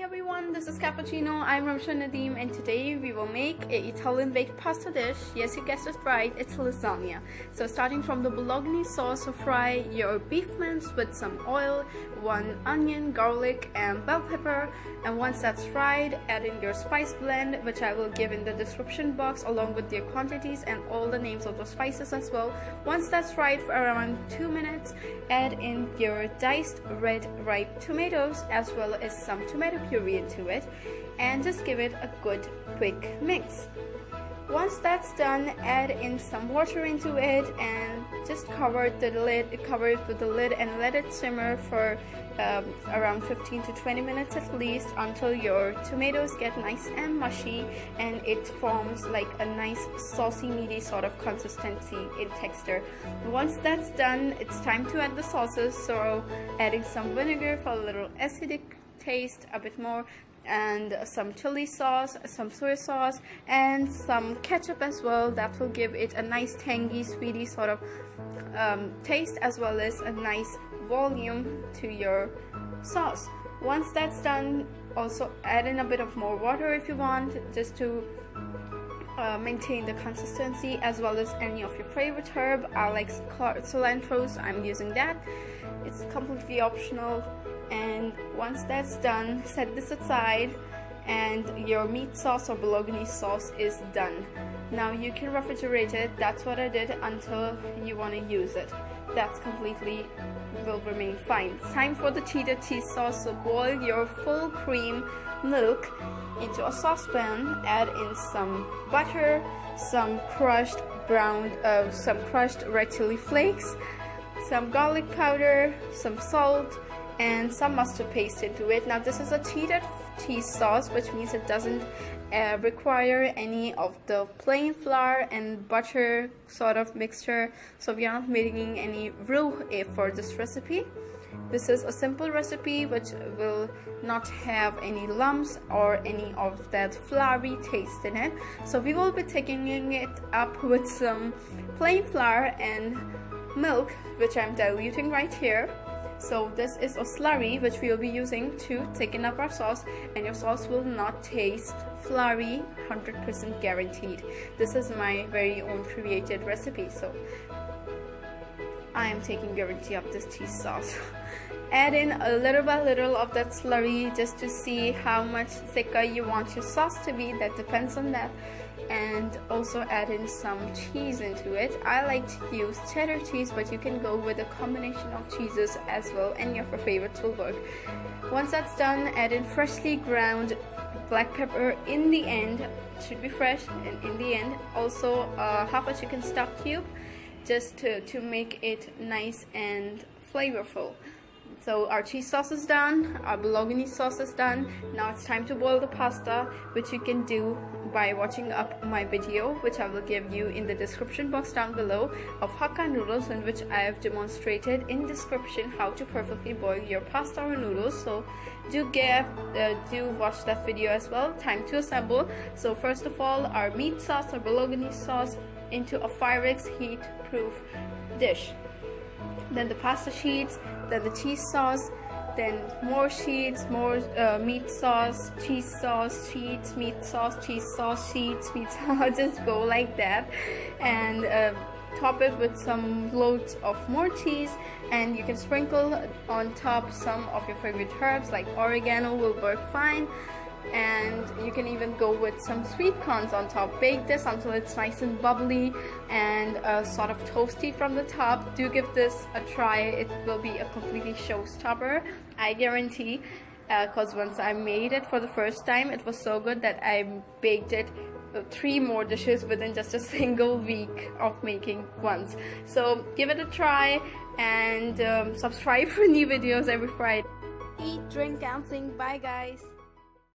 everyone, this is Cafeccino. I'm Ramsha Nadeem and today we will make an Italian baked pasta dish. Yes, you guessed it right, it's lasagna. So starting from the Bolognese sauce, so fry your beef mince with some oil, 1 onion, garlic and bell pepper, and once that's fried, add in your spice blend, which I will give in the description box along with their quantities and all the names of the spices as well. Once that's fried for around 2 minutes, add in your diced red ripe tomatoes as well as some tomato puree into it and just give it a good quick mix. Once that's done, add in some water into it and just cover it with the lid and let it simmer for around 15 to 20 minutes at least until your tomatoes get nice and mushy and it forms like a nice saucy meaty sort of consistency in texture. Once that's done, it's time to add the sauces, so adding some vinegar for a little acidic taste, a bit more, and some chili sauce, some soy sauce and some ketchup as well. That will give it a nice tangy sweety sort of taste as well as a nice volume to your sauce. Once that's done, also add in a bit of more water if you want, just to maintain the consistency, as well as any of your favorite herb. I like cilantro, so I'm using that. It's completely optional. And once that's done, set this aside and your meat sauce or Bolognese sauce is done. Now you can refrigerate it. That's what I did until you want to use it. That's completely will remain fine. It's time for the Cheddar cheese sauce. So boil your full cream milk into a saucepan, add in some butter, some crushed red chili flakes, some garlic powder, some salt and some mustard paste into it. Now this is a cheddar cheese sauce, which means it doesn't require any of the plain flour and butter sort of mixture, so we are not making any roux for this recipe. This is a simple recipe which will not have any lumps or any of that floury taste in it. So we will be taking it up with some plain flour and milk, which I'm diluting right here. So this is a slurry which we will be using to thicken up our sauce, and your sauce will not taste floury, 100% guaranteed. This is my very own created recipe, so I am taking guarantee of this cheese sauce. Add in a little by little of that slurry just to see how much thicker you want your sauce to be. That depends on that. And also add in some cheese into it. I like to use cheddar cheese, but you can go with a combination of cheeses as well. Any of your favorites will work. Once that's done, add in freshly ground black pepper in the end. It should be fresh, and in the end also half a chicken stock cube, just to make it nice and flavorful. So our cheese sauce is done, our Bolognese sauce is done. Now it's time to boil the pasta, which you can do by watching up my video, which I will give you in the description box down below, of Hakka noodles, in which I have demonstrated in description how to perfectly boil your pasta or noodles. So do watch that video as well. Time to assemble. So first of all, our meat sauce or Bolognese sauce into a Pyrex heat proof dish. Then the pasta sheets, then the cheese sauce, then more sheets, more meat sauce, cheese sauce, sheets, meat sauce, cheese sauce, sheets, meat sauce. Just go like that, and top it with some loads of more cheese, and you can sprinkle on top some of your favorite herbs like oregano will work fine. And you can even go with some sweet corns on top. Bake this until it's nice and bubbly and sort of toasty from the top. Do give this a try. It will be a completely showstopper, I guarantee, because once I made it for the first time, it was so good that I baked it 3 more dishes within just a single week of making once. So give it a try and subscribe for new videos every Friday. Eat, drink, and sing. Bye guys.